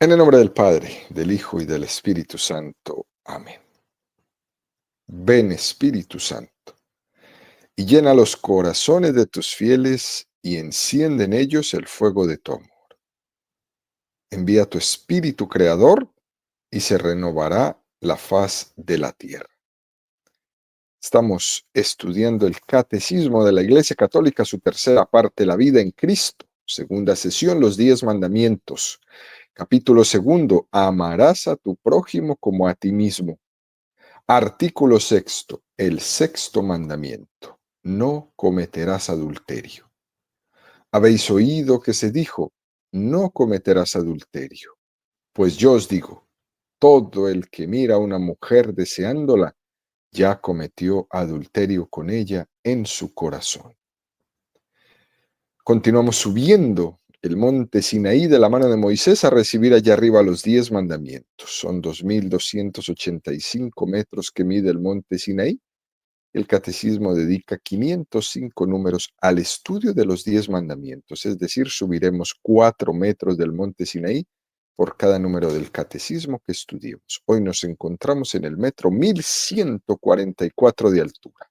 En el nombre del Padre, del Hijo y del Espíritu Santo. Amén. Ven, Espíritu Santo, y llena los corazones de tus fieles y enciende en ellos el fuego de tu amor. Envía tu Espíritu Creador y se renovará la faz de la tierra. Estamos estudiando el Catecismo de la Iglesia Católica, su tercera parte, la vida en Cristo. Segunda sesión, los 10 mandamientos. Capítulo segundo, amarás a tu prójimo como a ti mismo. Artículo sexto, el sexto mandamiento. No cometerás adulterio. Habéis oído que se dijo, no cometerás adulterio. Pues yo os digo, todo el que mira a una mujer deseándola, ya cometió adulterio con ella en su corazón. Continuamos subiendo el monte Sinaí de la mano de Moisés a recibir allá arriba los 10 mandamientos. Son 2285 metros que mide el monte Sinaí. El Catecismo dedica 505 números al estudio de los 10 mandamientos, es decir, subiremos 4 metros del monte Sinaí por cada número del Catecismo que estudiemos. Hoy nos encontramos en el metro 1144 de altura.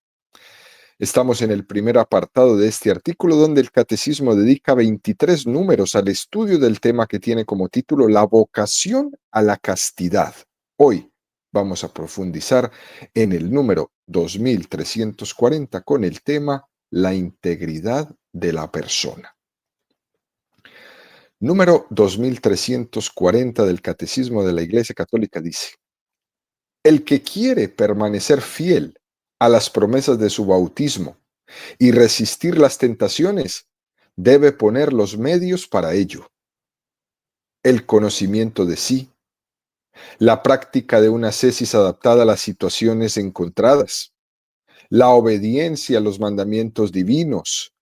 Estamos en el primer apartado de este artículo donde el Catecismo dedica 23 números al estudio del tema que tiene como título La vocación a la castidad. Hoy vamos a profundizar en el número 2340 con el tema La integridad de la persona. Número 2340 del Catecismo de la Iglesia Católica dice: el que quiere permanecer fiel a las promesas de su bautismo y resistir las tentaciones, debe poner los medios para ello. El conocimiento de sí, la práctica de una ascesis adaptada a las situaciones encontradas, la obediencia a los mandamientos divinos,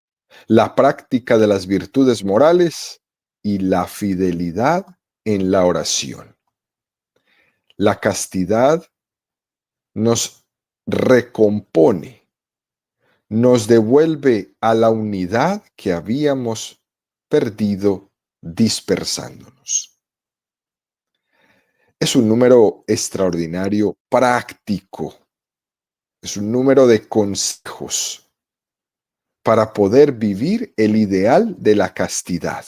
la práctica de las virtudes morales y la fidelidad en la oración. La castidad nos recompone, nos devuelve a la unidad que habíamos perdido dispersándonos. Es un número extraordinario, práctico. Es un número de consejos para poder vivir el ideal de la castidad.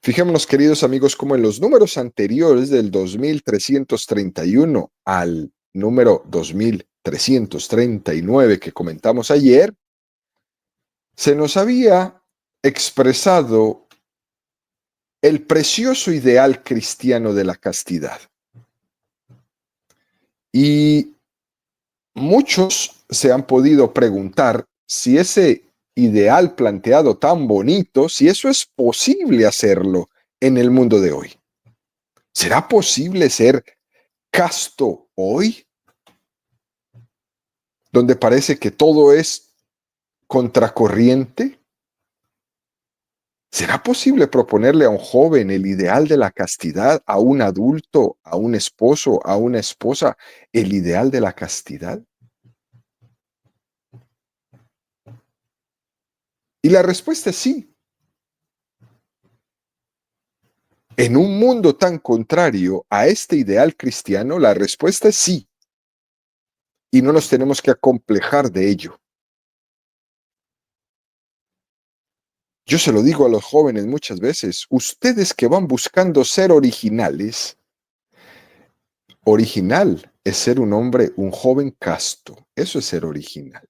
Fijémonos, queridos amigos, como en los números anteriores del 2331 al número 2339 que comentamos ayer, se nos había expresado el precioso ideal cristiano de la castidad. Y muchos se han podido preguntar si ese ideal planteado tan bonito, si eso es posible hacerlo en el mundo de hoy. ¿Será posible ser casto hoy? Donde parece que todo es contracorriente. ¿Será posible proponerle a un joven el ideal de la castidad, a un adulto, a un esposo, a una esposa, el ideal de la castidad? Y la respuesta es sí. En un mundo tan contrario a este ideal cristiano, la respuesta es sí. Y no nos tenemos que acomplejar de ello. Yo se lo digo a los jóvenes muchas veces, ustedes que van buscando ser originales, original es ser un hombre, un joven casto, eso es ser original.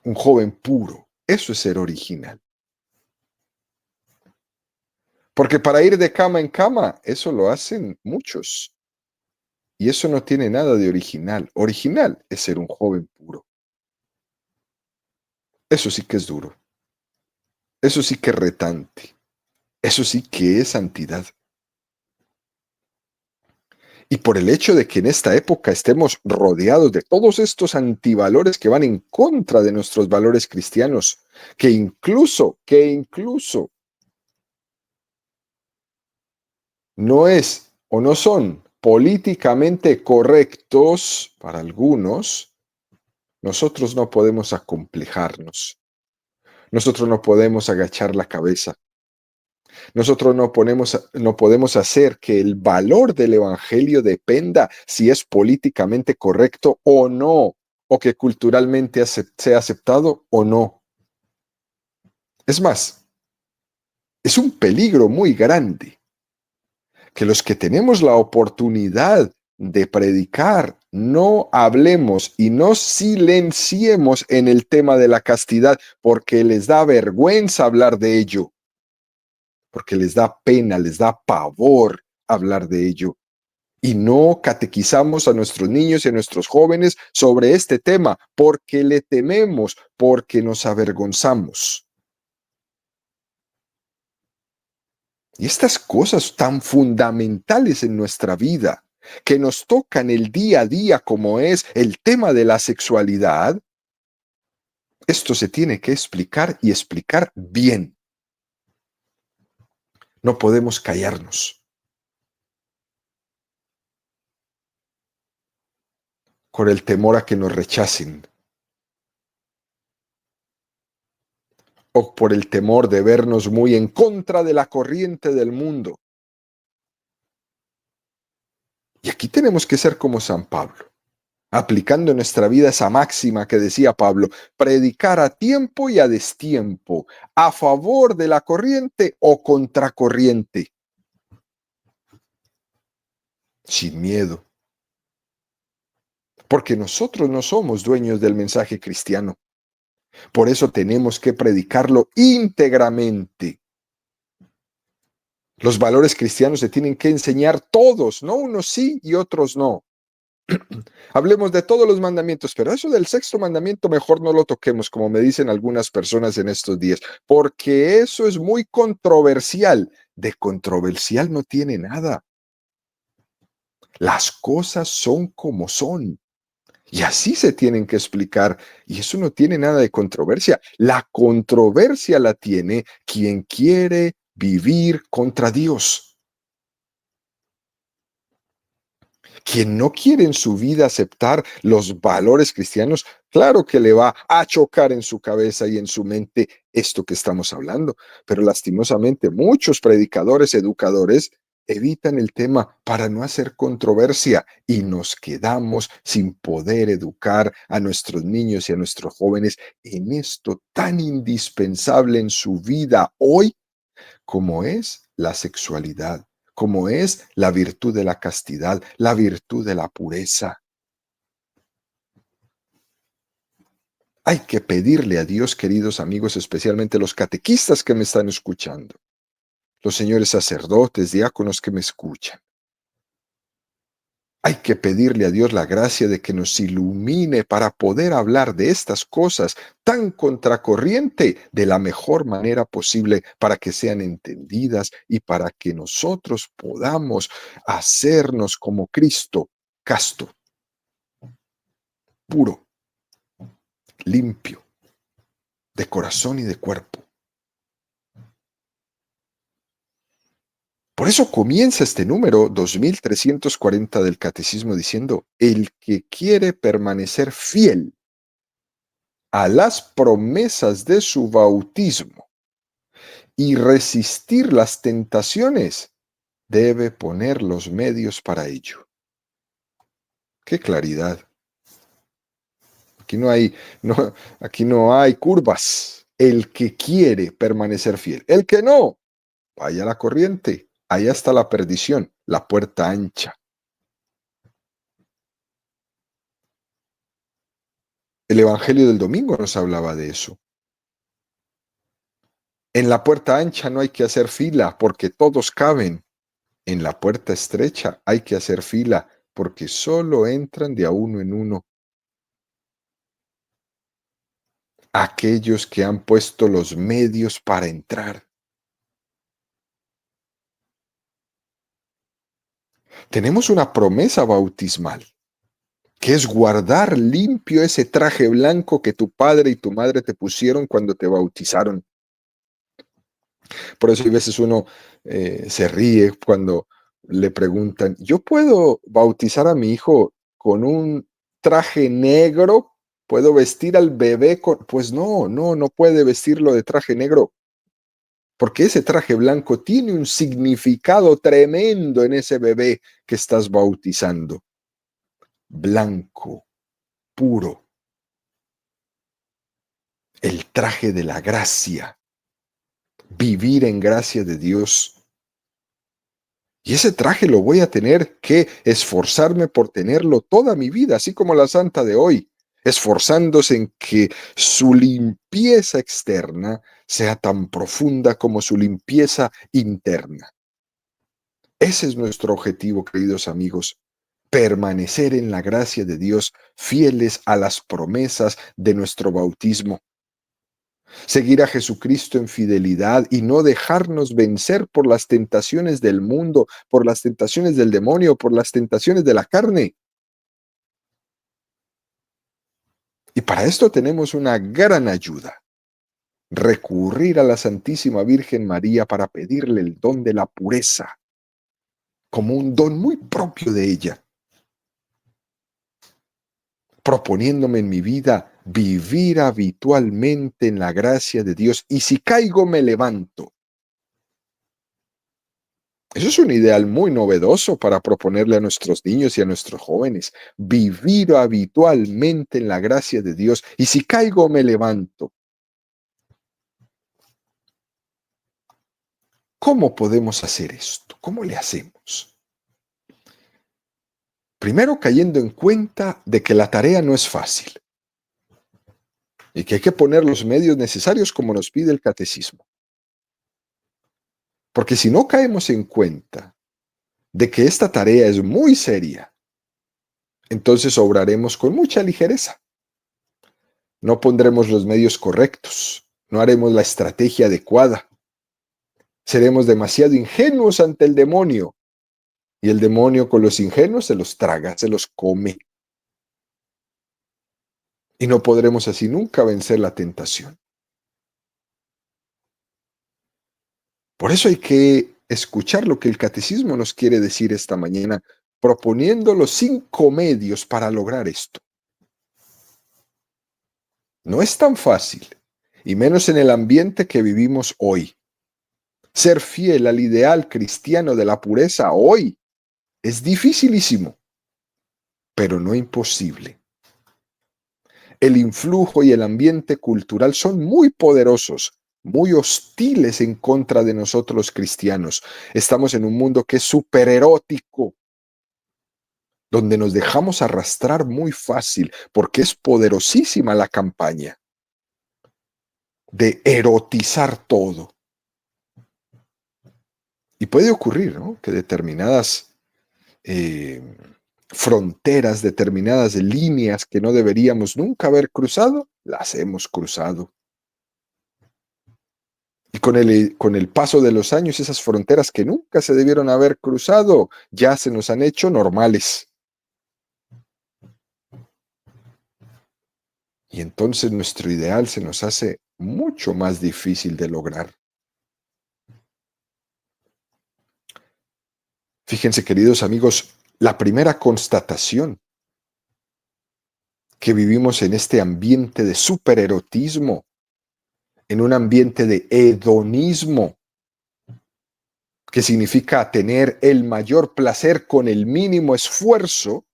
Un joven puro, eso es ser original. Porque para ir de cama en cama, eso lo hacen muchos. Y eso no tiene nada de original. Original es ser un joven puro. Eso sí que es duro. Eso sí que es retante. Eso sí que es santidad. Y por el hecho de que en esta época estemos rodeados de todos estos antivalores que van en contra de nuestros valores cristianos, que incluso no es o no son políticamente correctos para algunos, nosotros no podemos acomplejarnos. Nosotros no podemos agachar la cabeza. Nosotros no podemos hacer que el valor del evangelio dependa si es políticamente correcto o no, o que culturalmente sea aceptado o no. Es más, es un peligro muy grande que los que tenemos la oportunidad de predicar no hablemos y no silenciemos en el tema de la castidad porque les da vergüenza hablar de ello, porque les da pena, les da pavor hablar de ello. Y no catequizamos a nuestros niños y a nuestros jóvenes sobre este tema porque le tememos, porque nos avergonzamos. Y estas cosas tan fundamentales en nuestra vida, que nos tocan el día a día, como es el tema de la sexualidad, esto se tiene que explicar y explicar bien. No podemos callarnos con el temor a que nos rechacen o por el temor de vernos muy en contra de la corriente del mundo. Y aquí tenemos que ser como San Pablo, aplicando en nuestra vida esa máxima que decía Pablo: predicar a tiempo y a destiempo, a favor de la corriente o contracorriente, sin miedo, porque nosotros no somos dueños del mensaje cristiano. Por eso tenemos que predicarlo íntegramente. Los valores cristianos se tienen que enseñar todos, no unos sí y otros no. Hablemos de todos los mandamientos, pero eso del sexto mandamiento mejor no lo toquemos, como me dicen algunas personas en estos días, porque eso es muy controversial. De controversial no tiene nada. Las cosas son como son. Y así se tienen que explicar. Y eso no tiene nada de controversia. La controversia la tiene quien quiere vivir contra Dios. Quien no quiere en su vida aceptar los valores cristianos, claro que le va a chocar en su cabeza y en su mente esto que estamos hablando. Pero lastimosamente muchos predicadores, educadores, evitan el tema para no hacer controversia y nos quedamos sin poder educar a nuestros niños y a nuestros jóvenes en esto tan indispensable en su vida hoy como es la sexualidad, como es la virtud de la castidad, la virtud de la pureza. Hay que pedirle a Dios, queridos amigos, especialmente los catequistas que me están escuchando, los señores sacerdotes, diáconos que me escuchan. Hay que pedirle a Dios la gracia de que nos ilumine para poder hablar de estas cosas tan contracorriente de la mejor manera posible para que sean entendidas y para que nosotros podamos hacernos como Cristo, casto, puro, limpio, de corazón y de cuerpo. Por eso comienza este número 2340 del Catecismo diciendo: el que quiere permanecer fiel a las promesas de su bautismo y resistir las tentaciones, debe poner los medios para ello. ¡Qué claridad! Aquí aquí no hay curvas. El que quiere permanecer fiel. El que no, vaya a la corriente. Allá está la perdición, la puerta ancha. El Evangelio del domingo nos hablaba de eso. En la puerta ancha no hay que hacer fila porque todos caben. En la puerta estrecha hay que hacer fila porque solo entran de a uno en uno aquellos que han puesto los medios para entrar. Tenemos una promesa bautismal, que es guardar limpio ese traje blanco que tu padre y tu madre te pusieron cuando te bautizaron. Por eso a veces uno se ríe cuando le preguntan: ¿yo puedo bautizar a mi hijo con un traje negro? ¿Puedo vestir al bebé con...? Pues no puede vestirlo de traje negro. porque ese traje blanco tiene un significado tremendo en ese bebé que estás bautizando. Blanco, puro, el traje de la gracia, vivir en gracia de Dios. Y ese traje lo voy a tener que esforzarme por tenerlo toda mi vida, así como la santa de hoy, esforzándose en que su limpieza externa sea tan profunda como su limpieza interna. Ese es nuestro objetivo, queridos amigos, permanecer en la gracia de Dios, fieles a las promesas de nuestro bautismo. Seguir a Jesucristo en fidelidad y no dejarnos vencer por las tentaciones del mundo, por las tentaciones del demonio, por las tentaciones de la carne. Y para esto tenemos una gran ayuda: recurrir a la Santísima Virgen María para pedirle el don de la pureza, como un don muy propio de ella, proponiéndome en mi vida vivir habitualmente en la gracia de Dios, y si caigo me levanto. Eso es un ideal muy novedoso para proponerle a nuestros niños y a nuestros jóvenes: vivir habitualmente en la gracia de Dios, y si caigo me levanto. ¿Cómo podemos hacer esto? ¿Cómo le hacemos? Primero, cayendo en cuenta de que la tarea no es fácil y que hay que poner los medios necesarios como nos pide el catecismo. Porque si no caemos en cuenta de que esta tarea es muy seria, entonces obraremos con mucha ligereza. No pondremos los medios correctos, no haremos la estrategia adecuada. Seremos demasiado ingenuos ante el demonio, y el demonio con los ingenuos se los traga, se los come. Y no podremos así nunca vencer la tentación. Por eso hay que escuchar lo que el catecismo nos quiere decir esta mañana, proponiendo los 5 medios para lograr esto. No es tan fácil, y menos en el ambiente que vivimos hoy. Ser fiel al ideal cristiano de la pureza hoy es dificilísimo, pero no imposible. El influjo y el ambiente cultural son muy poderosos, muy hostiles en contra de nosotros los cristianos. Estamos en un mundo que es supererótico, donde nos dejamos arrastrar muy fácil, porque es poderosísima la campaña de erotizar todo. Y puede ocurrir, ¿no?, que determinadas fronteras, determinadas líneas que no deberíamos nunca haber cruzado, las hemos cruzado. Y con el paso de los años, esas fronteras que nunca se debieron haber cruzado ya se nos han hecho normales. Y entonces nuestro ideal se nos hace mucho más difícil de lograr. Fíjense, queridos amigos, la primera constatación: que vivimos en este ambiente de supererotismo, en un ambiente de hedonismo, que significa tener el mayor placer con el mínimo esfuerzo.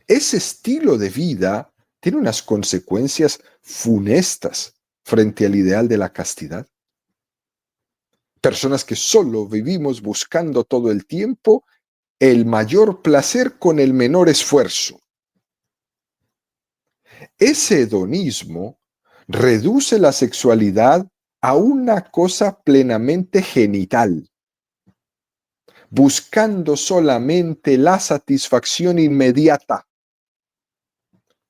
Ese estilo de vida tiene unas consecuencias funestas frente al ideal de la castidad. Personas que solo vivimos buscando todo el tiempo el mayor placer con el menor esfuerzo. Ese hedonismo reduce la sexualidad a una cosa plenamente genital, buscando solamente la satisfacción inmediata: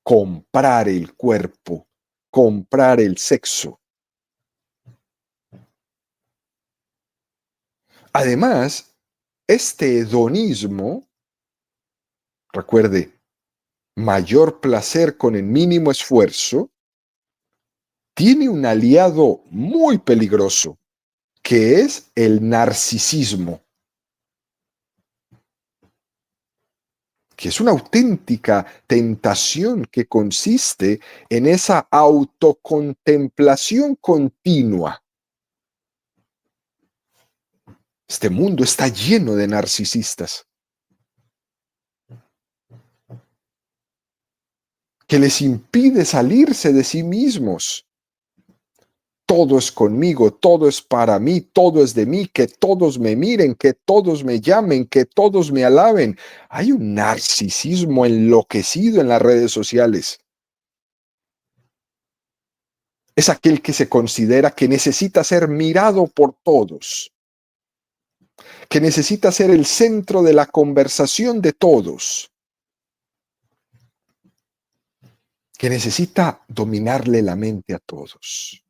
comprar el cuerpo, comprar el sexo. Además, este hedonismo, recuerde, mayor placer con el mínimo esfuerzo, tiene un aliado muy peligroso, que es el narcisismo, que es una auténtica tentación que consiste en esa autocontemplación continua, Este mundo está lleno de narcisistas que les impide salirse de sí mismos. Todo es conmigo, todo es para mí, todo es de mí, que todos me miren, que todos me llamen, que todos me alaben. Hay un narcisismo enloquecido en las redes sociales. Es aquel que se considera que necesita ser mirado por todos, que necesita ser el centro de la conversación de todos, que necesita dominarle la mente a todos,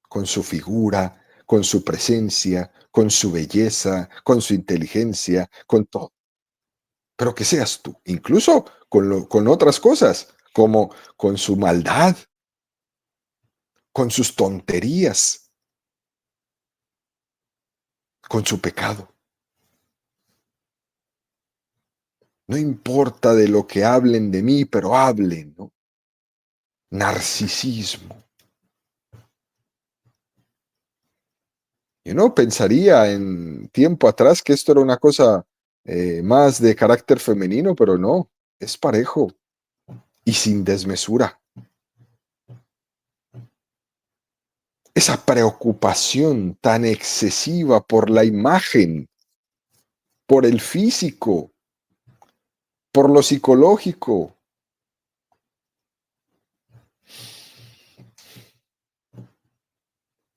con su figura, con su presencia, con su belleza, con su inteligencia, con todo. Pero que seas tú, incluso con otras cosas, como con su maldad, con sus tonterías, con su pecado. No importa de lo que hablen de mí, pero hablen, ¿no? Narcisismo. Yo no pensaría en tiempo atrás que esto era una cosa más de carácter femenino, pero no, es parejo y sin desmesura. Esa preocupación tan excesiva por la imagen, por el físico, por lo psicológico.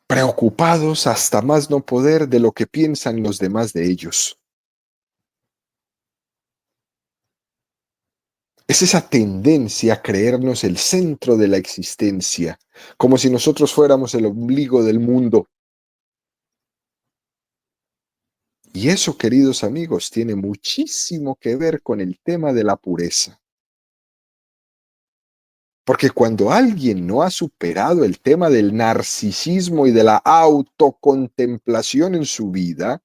Preocupados hasta más no poder de lo que piensan los demás de ellos. Es esa tendencia a creernos el centro de la existencia, como si nosotros fuéramos el ombligo del mundo. Y eso, queridos amigos, tiene muchísimo que ver con el tema de la pureza. Porque cuando alguien no ha superado el tema del narcisismo y de la autocontemplación en su vida,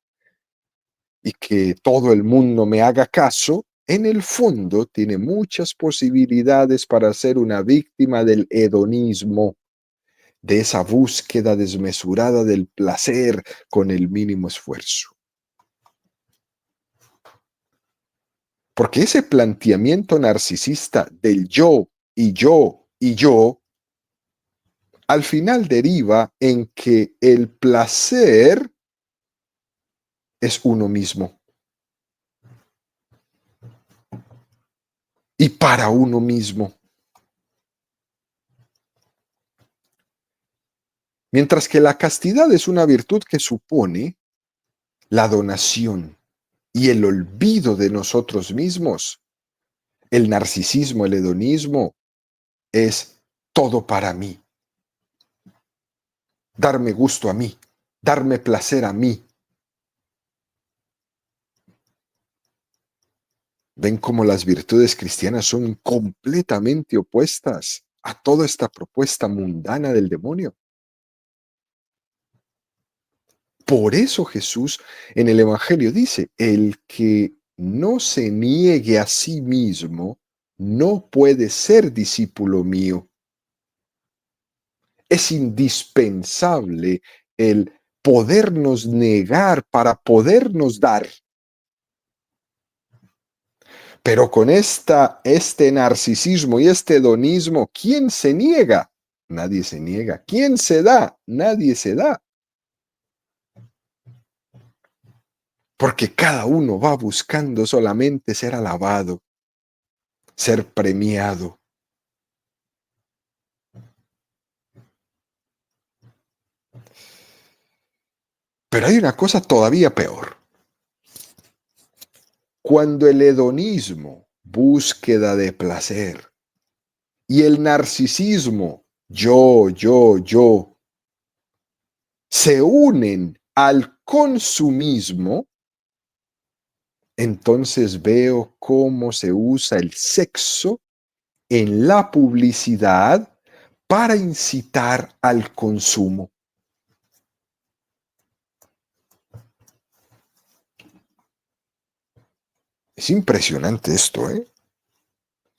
y que todo el mundo me haga caso, en el fondo tiene muchas posibilidades para ser una víctima del hedonismo, de esa búsqueda desmesurada del placer con el mínimo esfuerzo. Porque ese planteamiento narcisista del yo y yo y yo, al final deriva en que el placer es uno mismo y para uno mismo. Mientras que la castidad es una virtud que supone la donación y el olvido de nosotros mismos. El narcisismo, el hedonismo es todo para mí. Darme gusto a mí, darme placer a mí. Ven cómo las virtudes cristianas son completamente opuestas a toda esta propuesta mundana del demonio. Por eso Jesús en el Evangelio dice, el que no se niegue a sí mismo no puede ser discípulo mío. Es indispensable el podernos negar para podernos dar. Pero con este narcisismo y este hedonismo, ¿quién se niega? Nadie se niega. ¿Quién se da? Nadie se da. Porque cada uno va buscando solamente ser alabado, ser premiado. Pero hay una cosa todavía peor. Cuando el hedonismo, búsqueda de placer, y el narcisismo, yo, se unen al consumismo, entonces veo cómo se usa el sexo en la publicidad para incitar al consumo. Es impresionante esto, ¿eh?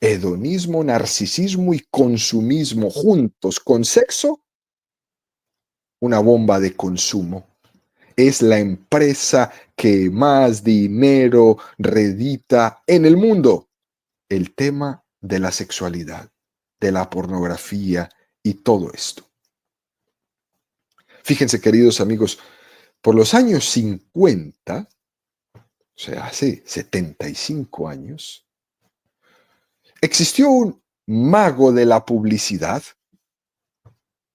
Hedonismo, narcisismo y consumismo juntos con sexo, una bomba de consumo. es la empresa que más dinero redita en el mundo. El tema de la sexualidad, de la pornografía y todo esto. Fíjense, queridos amigos, por los años 50, o sea, hace 75 años, existió un mago de la publicidad.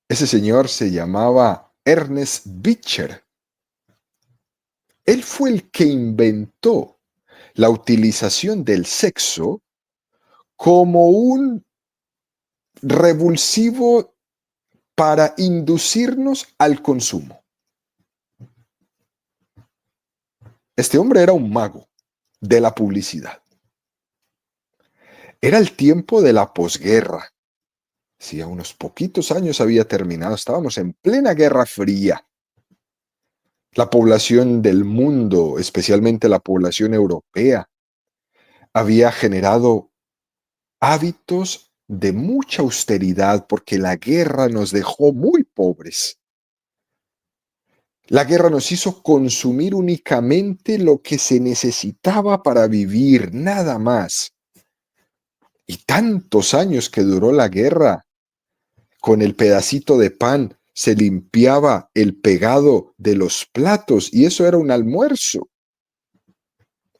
Ese señor se llamaba Ernest Beecher. Él fue el que inventó la utilización del sexo como un revulsivo para inducirnos al consumo. Este hombre era un mago de la publicidad. Era el tiempo de la posguerra. Sí, a unos poquitos años había terminado, estábamos en plena Guerra Fría. La población del mundo, especialmente la población europea, había generado hábitos de mucha austeridad porque la guerra nos dejó muy pobres. La guerra nos hizo consumir únicamente lo que se necesitaba para vivir, nada más. Y tantos años que duró la guerra, con el pedacito de pan se limpiaba el pegado de los platos y eso era un almuerzo.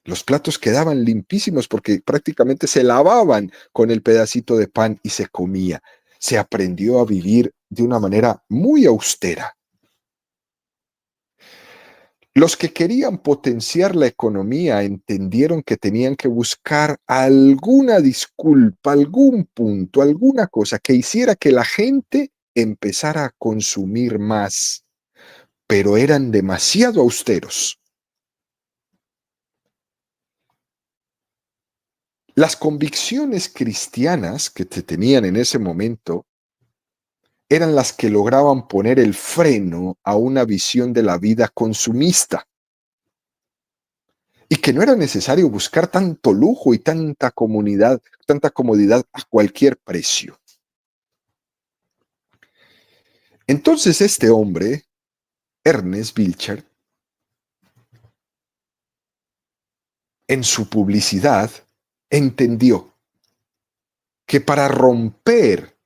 Los platos quedaban limpísimos porque prácticamente se lavaban con el pedacito de pan y se comía. Se aprendió a vivir de una manera muy austera. Los que querían potenciar la economía entendieron que tenían que buscar alguna disculpa, algún punto, alguna cosa que hiciera que la gente empezara a consumir más, pero eran demasiado austeros. Las convicciones cristianas que se tenían en ese momento eran las que lograban poner el freno a una visión de la vida consumista. Y que no era necesario buscar tanto lujo y tanta comodidad a cualquier precio. Entonces este hombre, Ernest Beecher, en su publicidad, entendió que para romper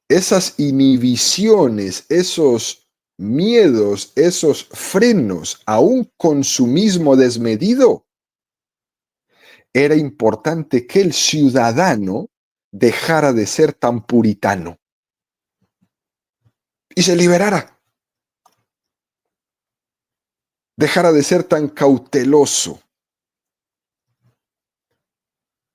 esas inhibiciones, esos miedos, esos frenos a un consumismo desmedido, era importante que el ciudadano dejara de ser tan puritano y se liberara, dejara de ser tan cauteloso.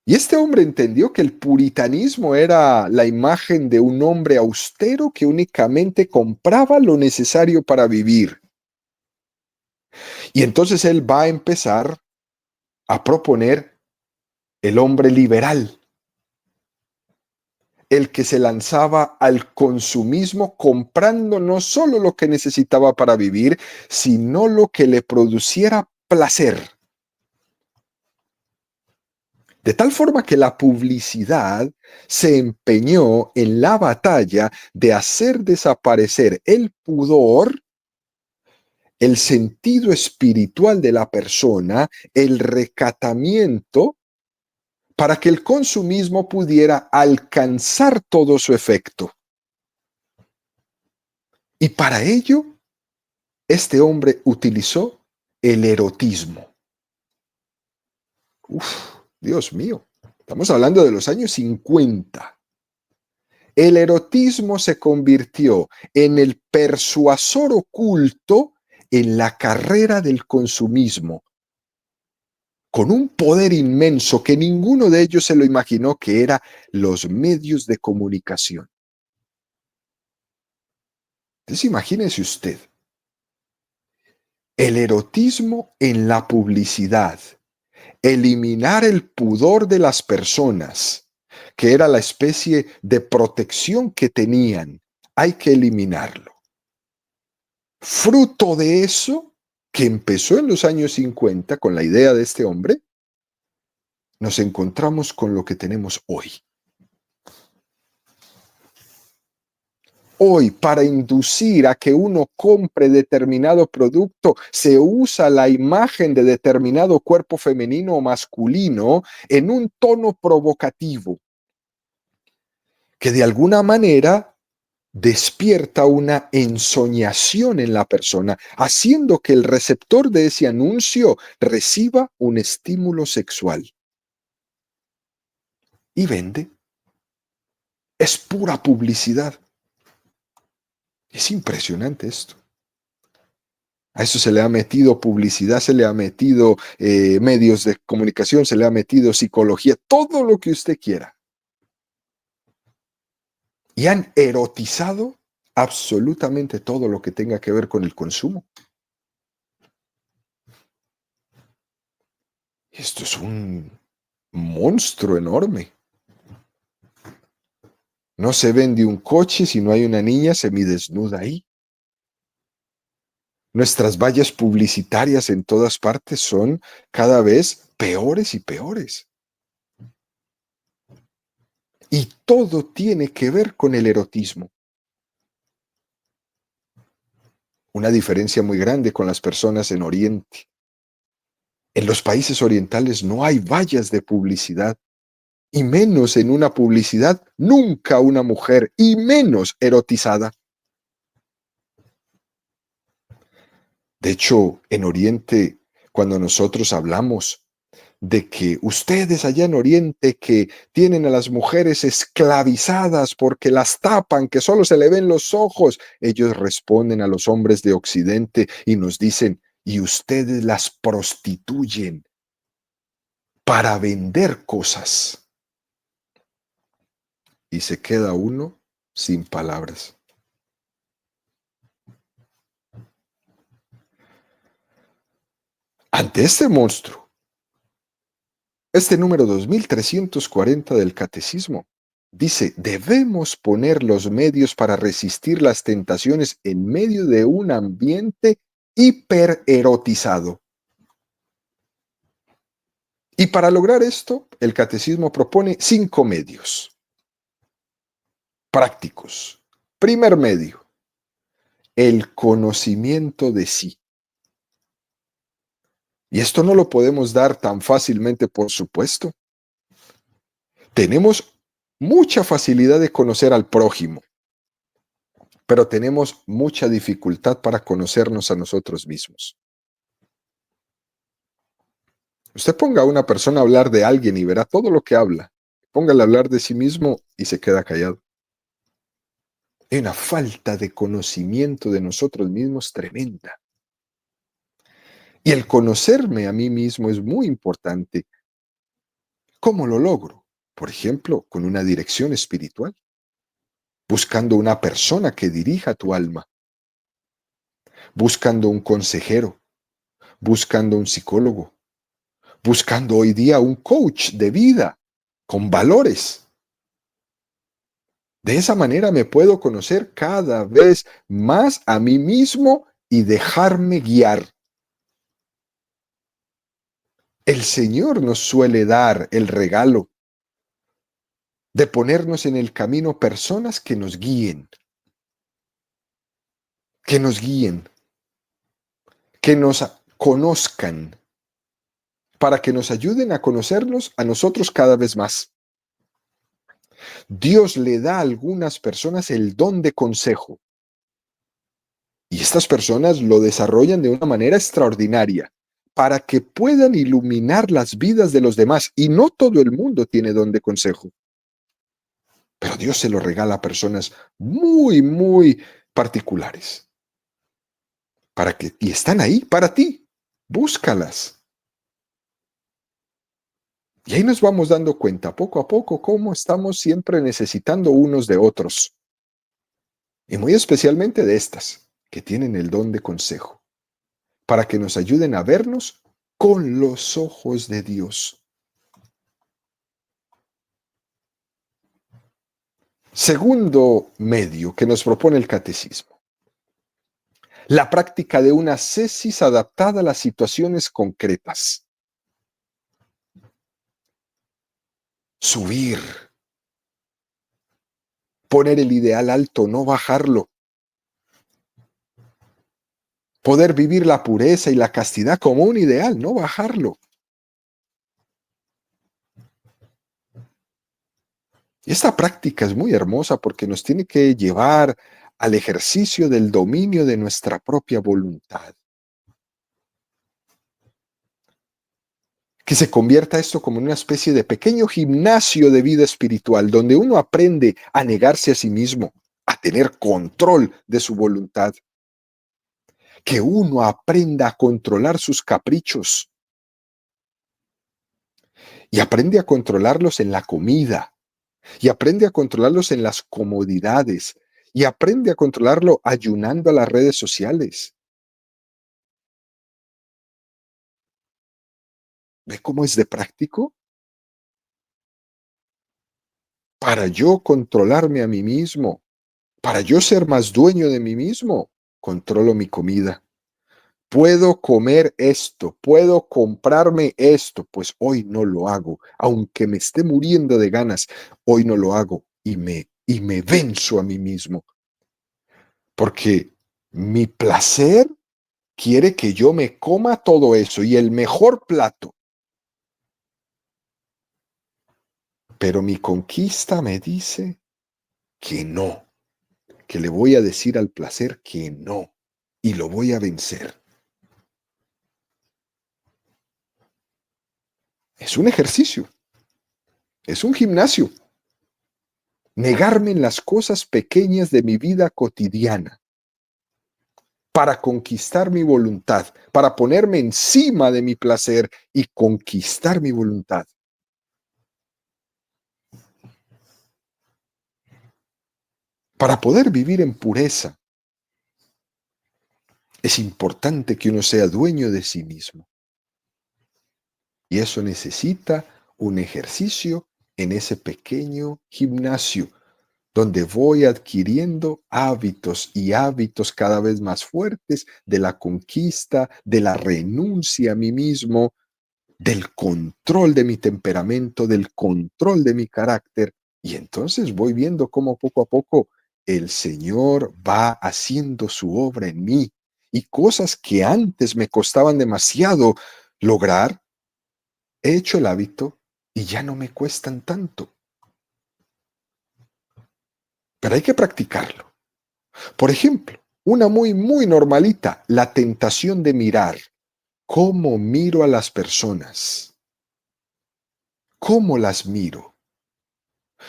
Y este hombre entendió que el puritanismo era la imagen de un hombre austero que únicamente compraba lo necesario para vivir. Y entonces él va a empezar a proponer el hombre liberal, el que se lanzaba al consumismo comprando no solo lo que necesitaba para vivir, sino lo que le produciera placer. De tal forma que la publicidad se empeñó en la batalla de hacer desaparecer el pudor, el sentido espiritual de la persona, el recatamiento, para que el consumismo pudiera alcanzar todo su efecto. Y para ello, este hombre utilizó el erotismo. Uf, Dios mío, estamos hablando de los años 50. El erotismo se convirtió en el persuasor oculto en la carrera del consumismo, con un poder inmenso que ninguno de ellos se lo imaginó, que era los medios de comunicación. Entonces imagínese usted, el erotismo en la publicidad, eliminar el pudor de las personas, que era la especie de protección que tenían, hay que eliminarlo. Fruto de eso, que empezó en los años 50 con la idea de este hombre, nos encontramos con lo que tenemos hoy. Hoy, para inducir a que uno compre determinado producto, se usa la imagen de determinado cuerpo femenino o masculino en un tono provocativo, que de alguna manera despierta una ensoñación en la persona, haciendo que el receptor de ese anuncio reciba un estímulo sexual y vende. Es pura publicidad. Es impresionante esto. A eso se le ha metido publicidad, se le ha metido medios de comunicación, se le ha metido psicología, todo lo que usted quiera. Y han erotizado absolutamente todo lo que tenga que ver con el consumo. Esto es un monstruo enorme. No se vende un coche si no hay una niña semidesnuda ahí. Nuestras vallas publicitarias en todas partes son cada vez peores y peores. Y todo tiene que ver con el erotismo. Una diferencia muy grande con las personas en Oriente. En los países orientales no hay vallas de publicidad, y menos en una publicidad, nunca una mujer, y menos erotizada. De hecho, en Oriente, cuando nosotros hablamos de que ustedes allá en Oriente que tienen a las mujeres esclavizadas porque las tapan, que solo se le ven los ojos, ellos responden a los hombres de Occidente y nos dicen, y ustedes las prostituyen para vender cosas. Y se queda uno sin palabras. Ante este monstruo, este número 2340 del Catecismo dice, debemos poner los medios para resistir las tentaciones en medio de un ambiente hipererotizado. Y para lograr esto, el Catecismo propone 5 medios prácticos. Primer medio, el conocimiento de sí. Y esto no lo podemos dar tan fácilmente, por supuesto. Tenemos mucha facilidad de conocer al prójimo, pero tenemos mucha dificultad para conocernos a nosotros mismos. Usted ponga a una persona a hablar de alguien y verá todo lo que habla. Póngale a hablar de sí mismo y se queda callado. Hay una falta de conocimiento de nosotros mismos tremenda. Y el conocerme a mí mismo es muy importante. ¿Cómo lo logro? Por ejemplo, con una dirección espiritual, buscando una persona que dirija tu alma, buscando un consejero, buscando un psicólogo, buscando hoy día un coach de vida con valores. De esa manera me puedo conocer cada vez más a mí mismo y dejarme guiar. El Señor nos suele dar el regalo de ponernos en el camino personas que nos guíen, que nos conozcan, para que nos ayuden a conocernos a nosotros cada vez más. Dios le da a algunas personas el don de consejo. Y estas personas lo desarrollan de una manera extraordinaria para que puedan iluminar las vidas de los demás. Y no todo el mundo tiene don de consejo. Pero Dios se lo regala a personas muy, muy particulares. Y están ahí para ti. Búscalas. Y ahí nos vamos dando cuenta poco a poco cómo estamos siempre necesitando unos de otros. Y muy especialmente de estas, que tienen el don de consejo, para que nos ayuden a vernos con los ojos de Dios. Segundo medio que nos propone el catecismo, la práctica de una ascesis adaptada a las situaciones concretas. Subir, Poner el ideal alto, no bajarlo. Poder vivir la pureza y la castidad como un ideal, no bajarlo. Y esta práctica es muy hermosa porque nos tiene que llevar al ejercicio del dominio de nuestra propia voluntad. Que se convierta esto como en una especie de pequeño gimnasio de vida espiritual, donde uno aprende a negarse a sí mismo, a tener control de su voluntad. Que uno aprenda a controlar sus caprichos y aprende a controlarlos en la comida, y aprende a controlarlos en las comodidades, y aprende a controlarlo ayunando a las redes sociales. ¿Ve cómo es de práctico? Para yo controlarme a mí mismo, para yo ser más dueño de mí mismo, controlo mi comida. Puedo comer esto, puedo comprarme esto, pues hoy no lo hago, aunque me esté muriendo de ganas, hoy no lo hago y me venzo a mí mismo, porque mi placer quiere que yo me coma todo eso y el mejor plato, pero mi conquista me dice que no, que le voy a decir al placer que no y lo voy a vencer. Es un ejercicio, es un gimnasio. Negarme en las cosas pequeñas de mi vida cotidiana para conquistar mi voluntad, para ponerme encima de mi placer y conquistar mi voluntad. Para poder vivir en pureza, es importante que uno sea dueño de sí mismo. Y eso necesita un ejercicio en ese pequeño gimnasio donde voy adquiriendo hábitos y hábitos cada vez más fuertes de la conquista, de la renuncia a mí mismo, del control de mi temperamento, del control de mi carácter. Y entonces voy viendo cómo poco a poco el Señor va haciendo su obra en mí y cosas que antes me costaban demasiado lograr, he hecho el hábito y ya no me cuestan tanto. Pero hay que practicarlo. Por ejemplo, una muy normalita, la tentación de mirar. ¿Cómo miro a las personas? ¿Cómo las miro?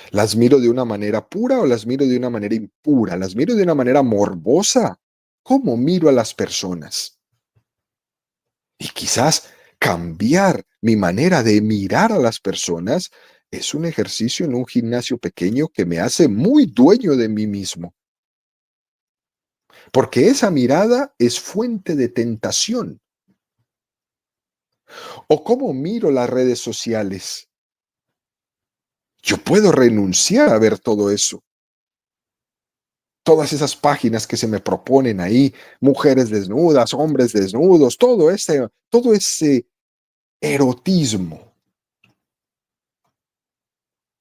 ¿Las miro de una manera pura o las miro de una manera impura? ¿Las miro de una manera morbosa? ¿Cómo miro a las personas? Y quizás cambiar mi manera de mirar a las personas es un ejercicio en un gimnasio pequeño que me hace muy dueño de mí mismo. Porque esa mirada es fuente de tentación. ¿O cómo miro las redes sociales? Yo puedo renunciar a ver todo eso. Todas esas páginas que se me proponen ahí, mujeres desnudas, hombres desnudos, todo ese erotismo.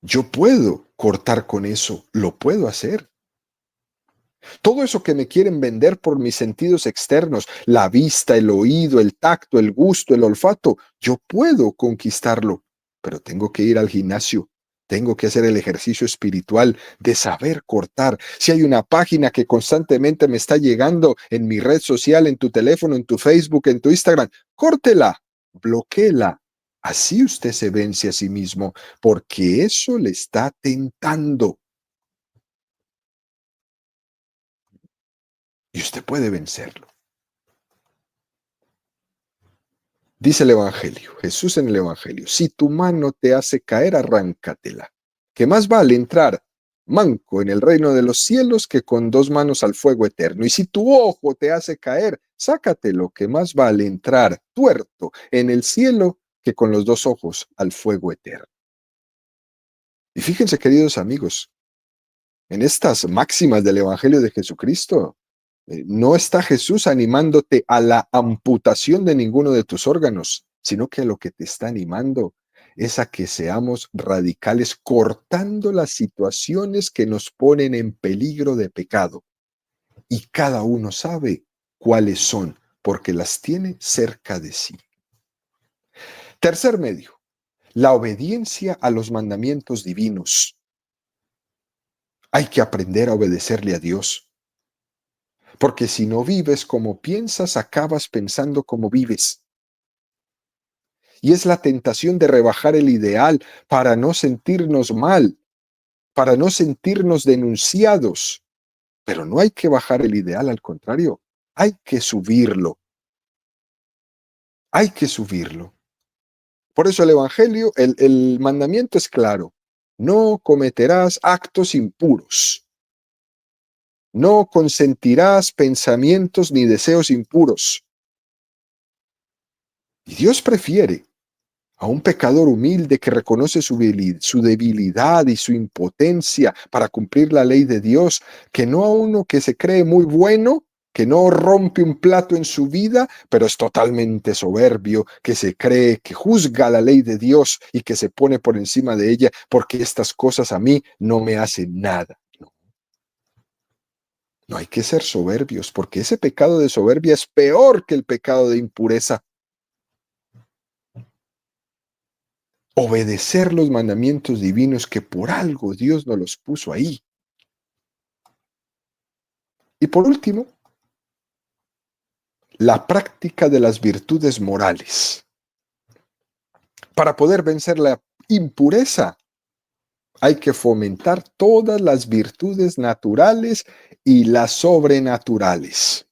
Yo puedo cortar con eso, lo puedo hacer. Todo eso que me quieren vender por mis sentidos externos, la vista, el oído, el tacto, el gusto, el olfato, yo puedo conquistarlo, pero tengo que ir al gimnasio. Tengo que hacer el ejercicio espiritual de saber cortar. Si hay una página que constantemente me está llegando en mi red social, en tu teléfono, en tu Facebook, en tu Instagram, córtela, bloquéela. Así usted se vence a sí mismo, porque eso le está tentando y usted puede vencerlo. Dice el Evangelio, Jesús en el Evangelio, si tu mano te hace caer, arráncatela, que más vale entrar manco en el reino de los cielos que con dos manos al fuego eterno. Y si tu ojo te hace caer, sácatelo, que más vale entrar tuerto en el cielo que con los dos ojos al fuego eterno. Y fíjense, queridos amigos, en estas máximas del Evangelio de Jesucristo, no está Jesús animándote a la amputación de ninguno de tus órganos, sino que lo que te está animando es a que seamos radicales cortando las situaciones que nos ponen en peligro de pecado. Y cada uno sabe cuáles son, porque las tiene cerca de sí. Tercer medio, la obediencia a los mandamientos divinos. Hay que aprender a obedecerle a Dios, porque si no vives como piensas, acabas pensando como vives. Y es la tentación de rebajar el ideal para no sentirnos mal, para no sentirnos denunciados. Pero no hay que bajar el ideal, al contrario, hay que subirlo. Hay que subirlo. Por eso el Evangelio, el mandamiento es claro. No cometerás actos impuros. No consentirás pensamientos ni deseos impuros. Y Dios prefiere a un pecador humilde que reconoce su debilidad y su impotencia para cumplir la ley de Dios, que no a uno que se cree muy bueno, que no rompe un plato en su vida, pero es totalmente soberbio, que se cree, que juzga la ley de Dios y que se pone por encima de ella, porque estas cosas a mí no me hacen nada. No, no hay que ser soberbios, porque ese pecado de soberbia es peor que el pecado de impureza. Obedecer los mandamientos divinos, que por algo Dios nos los puso ahí. Y por último, la práctica de las virtudes morales. Para poder vencer la impureza, hay que fomentar todas las virtudes naturales y las sobrenaturales.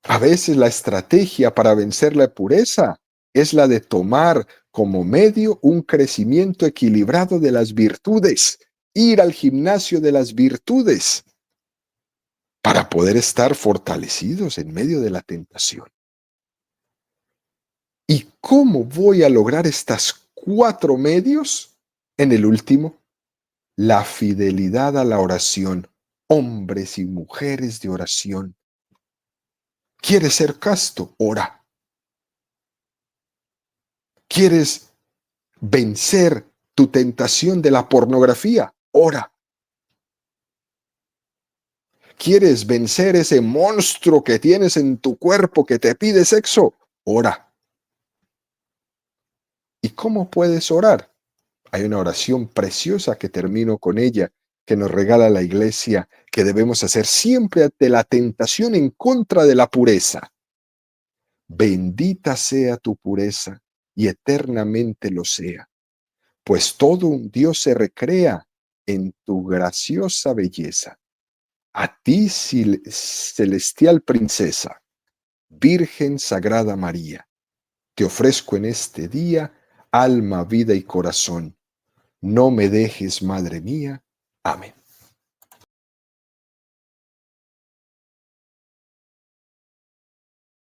A veces la estrategia para vencer la impureza es la de tomar como medio un crecimiento equilibrado de las virtudes, ir al gimnasio de las virtudes, para poder estar fortalecidos en medio de la tentación. ¿Y cómo voy a lograr estas 4 medios? En el último, la fidelidad a la oración. Hombres y mujeres de oración. ¿Quieres ser casto? Ora. ¿Quieres vencer tu tentación de la pornografía? Ora. ¿Quieres vencer ese monstruo que tienes en tu cuerpo que te pide sexo? Ora. ¿Y cómo puedes orar? Hay una oración preciosa que termino con ella, que nos regala la Iglesia, que debemos hacer siempre ante la tentación en contra de la pureza. Bendita sea tu pureza y eternamente lo sea, pues todo un Dios se recrea en tu graciosa belleza. A ti, celestial princesa, Virgen Sagrada María, te ofrezco en este día alma, vida y corazón. No me dejes, Madre mía. Amén.